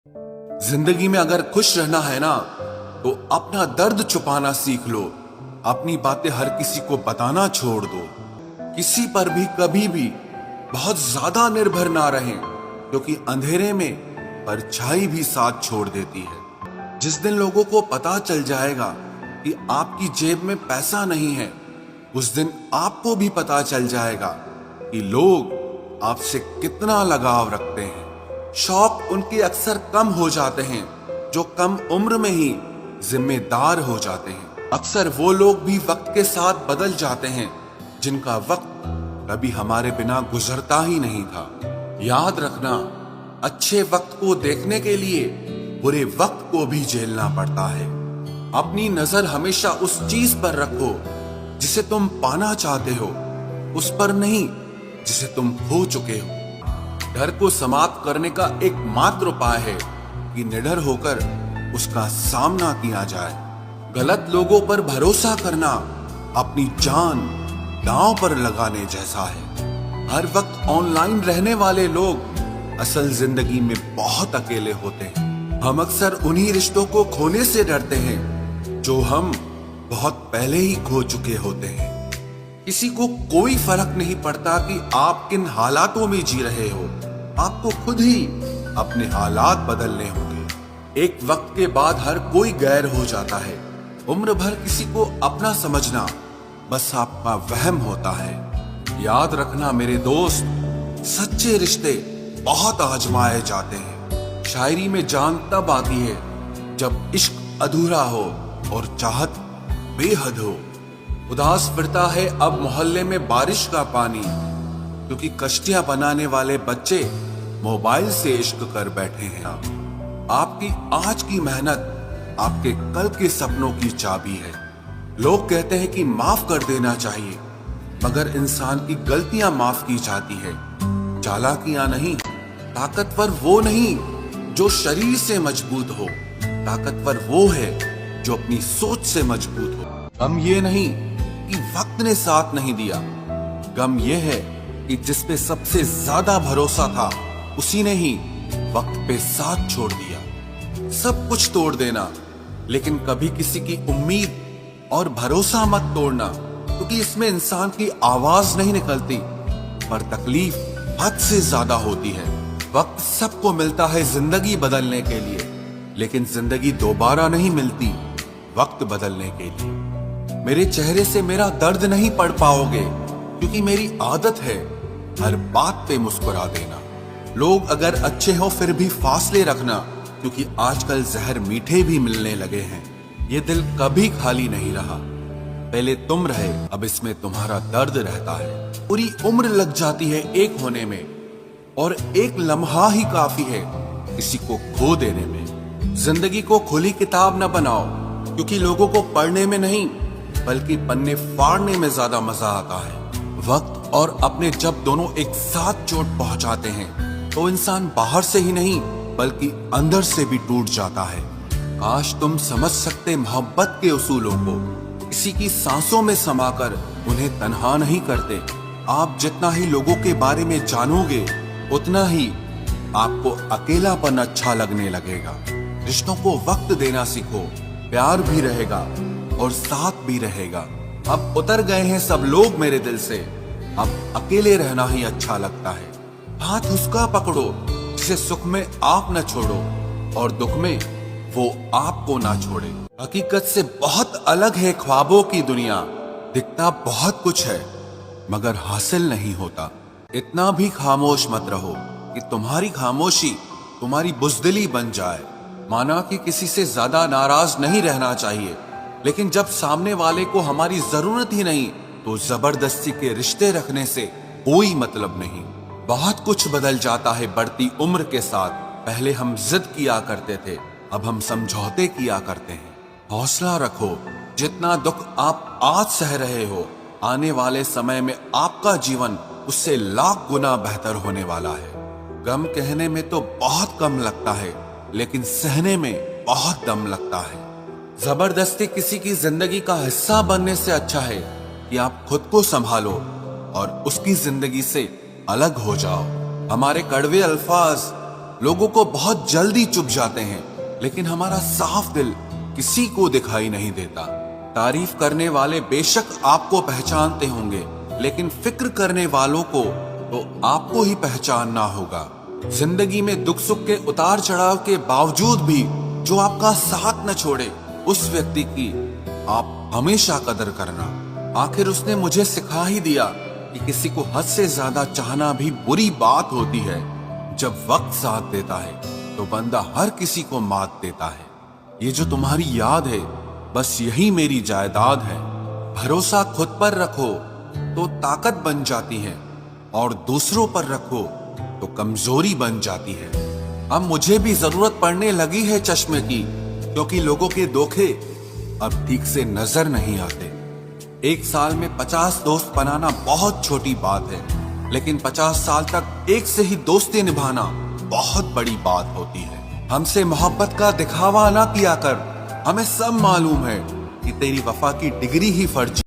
जिंदगी में अगर खुश रहना है ना, तो अपना दर्द छुपाना सीख लो। अपनी बातें हर किसी को बताना छोड़ दो। किसी पर भी कभी भी बहुत ज्यादा निर्भर ना रहें, क्योंकि अंधेरे में परछाई भी साथ छोड़ देती है। जिस दिन लोगों को पता चल जाएगा कि आपकी जेब में पैसा नहीं है, उस दिन आपको भी पता चल जाएगा कि लोग आपसे कितना लगाव रखते हैं। शौक उनके अक्सर कम हो जाते हैं जो कम उम्र में ही जिम्मेदार हो जाते हैं। अक्सर वो लोग भी वक्त के साथ बदल जाते हैं जिनका वक्त कभी हमारे बिना गुजरता ही नहीं था। याद रखना, अच्छे वक्त को देखने के लिए बुरे वक्त को भी झेलना पड़ता है। अपनी नजर हमेशा उस चीज पर रखो जिसे तुम पाना चाहते हो, उस पर नहीं जिसे तुम खो चुके हो। डर को समाप्त करने का एकमात्र उपाय है कि निडर होकर उसका सामना किया जाए। गलत लोगों पर भरोसा करना अपनी जान दांव पर लगाने जैसा है। हर वक्त ऑनलाइन रहने वाले लोग असल जिंदगी में बहुत अकेले होते हैं। हम अक्सर उन्हीं रिश्तों को खोने से डरते हैं जो हम बहुत पहले ही खो चुके होते हैं। किसी को कोई फर्क नहीं पड़ता कि आप किन हालातों में जी रहे हो। आपको खुद ही अपने हालात बदलने होंगे। एक वक्त के बाद हर कोई गैर हो जाता है। उम्र भर किसी को अपना समझना बस आपका वहम होता है। याद रखना मेरे दोस्त, सच्चे रिश्ते बहुत आजमाए जाते हैं। शायरी में जान तब आती है जब इश्क अधूरा हो और चाहत बेहद हो। उदास फिरता है अब मोहल्ले में बारिश का पानी, क्योंकि कश्तियां बनाने वाले बच्चे मोबाइल से इश्क कर बैठे हैं। आपकी आज की मेहनत आपके कल के सपनों की चाबी है। लोग कहते हैं कि माफ कर देना चाहिए, मगर इंसान की गलतियां माफ की जाती है, चालाकियां नहीं। ताकतवर वो नहीं जो शरीर से मजबूत हो, ताकतवर वो है जो अपनी सोच से मजबूत हो। गम ये नहीं कि वक्त ने साथ नहीं दिया, गम ये है कि जिस पे सबसे ज्यादा भरोसा था उसी ने ही वक्त पे साथ छोड़ दिया। सब कुछ तोड़ देना, लेकिन कभी किसी की उम्मीद और भरोसा मत तोड़ना, क्योंकि इसमें इंसान की आवाज नहीं निकलती, पर तकलीफ हद से ज्यादा होती है। वक्त सबको मिलता है जिंदगी बदलने के लिए, लेकिन जिंदगी दोबारा नहीं मिलती वक्त बदलने के लिए। मेरे चेहरे से मेरा दर्द नहीं पढ़ पाओगे, क्योंकि मेरी आदत है हर बात पे मुस्कुरा देना। लोग अगर अच्छे हो फिर भी फासले रखना, क्योंकि आजकल जहर मीठे भी मिलने लगे हैं। ये दिल कभी खाली नहीं रहा, पहले तुम रहे, अब इसमें तुम्हारा दर्द रहता है। पूरी उम्र लग जाती है एक होने में, और एक लम्हा ही काफी है किसी को खो देने में। जिंदगी को खुली किताब न बनाओ, क्योंकि लोगों को पढ़ने में नहीं बल्कि पन्ने फाड़ने में ज्यादा मजा आता है। वक्त और अपने जब दोनों एक साथ चोट पहुंचाते हैं तो इंसान बाहर से ही नहीं बल्कि अंदर से भी टूट जाता है। काश तुम समझ सकते मोहब्बत के उसूलों को, किसी की सांसों में समाकर उन्हें तन्हा नहीं करते। आप जितना ही लोगों के बारे में जानोगे उतना ही आपको अकेलापन अच्छा लगने लगेगा। रिश्तों को वक्त देना सीखो, प्यार भी रहेगा और साथ भी रहेगा। अब उतर गए हैं सब लोग मेरे दिल से, अब अकेले रहना ही अच्छा लगता है। हाथ उसका पकड़ो जिसे सुख में आप न छोड़ो और दुख में वो आपको ना छोड़े। हकीकत से बहुत अलग है ख्वाबों की दुनिया, दिखता बहुत कुछ है मगर हासिल नहीं होता। इतना भी खामोश मत रहो कि तुम्हारी खामोशी तुम्हारी बुज़दिली बन जाए। माना कि किसी से ज्यादा नाराज नहीं रहना चाहिए, लेकिन जब सामने वाले को हमारी जरूरत ही नहीं तो जबरदस्ती के रिश्ते रखने से कोई मतलब नहीं। बहुत कुछ बदल जाता है बढ़ती उम्र के साथ। पहले हम जिद किया करते थे, अब हम समझौते किया करते हैं। हौसला रखो, जितना दुख आप आज सह रहे हो, आने वाले समय में आपका जीवन उससे लाख गुना बेहतर होने वाला है। गम कहने में तो बहुत कम लगता है, लेकिन सहने में बहुत दम लगता है। जबरदस्ती किसी की जिंदगी का हिस्सा बनने से अच्छा है कि आप खुद को संभालो और उसकी जिंदगी से अलग हो जाओ। हमारे कड़वे अल्फाज लोगों को बहुत जल्दी चुभ जाते हैं, लेकिन हमारा साफ दिल किसी को दिखाई नहीं देता। तारीफ करने वाले बेशक आपको पहचानते होंगे, लेकिन फिक्र करने वालों को तो आपको ही पहचानना होगा। जिंदगी में दुख सुख के उतार चढ़ाव के बावजूद भी जो आपका साथ न छोड़े, उस व्यक्ति की आप हमेशा कदर करना। आखिर उसने मुझे सिखा ही दिया कि किसी को हद से ज्यादा चाहना भी बुरी बात होती है। जब वक्त साथ देता है तो बंदा हर किसी को मात देता है। ये जो तुम्हारी याद है, बस यही मेरी जायदाद है। भरोसा खुद पर रखो तो ताकत बन जाती है, और दूसरों पर रखो तो कमजोरी बन जाती है। अब मुझे भी जरूरत पड़ने लगी है चश्मे की, क्योंकि लोगों के धोखे अब ठीक से नजर नहीं आते। एक साल में 50 दोस्त बनाना बहुत छोटी बात है, लेकिन 50 साल तक एक से ही दोस्ती निभाना बहुत बड़ी बात होती है। हमसे मोहब्बत का दिखावा ना किया कर, हमें सब मालूम है कि तेरी वफा की डिग्री ही फर्जी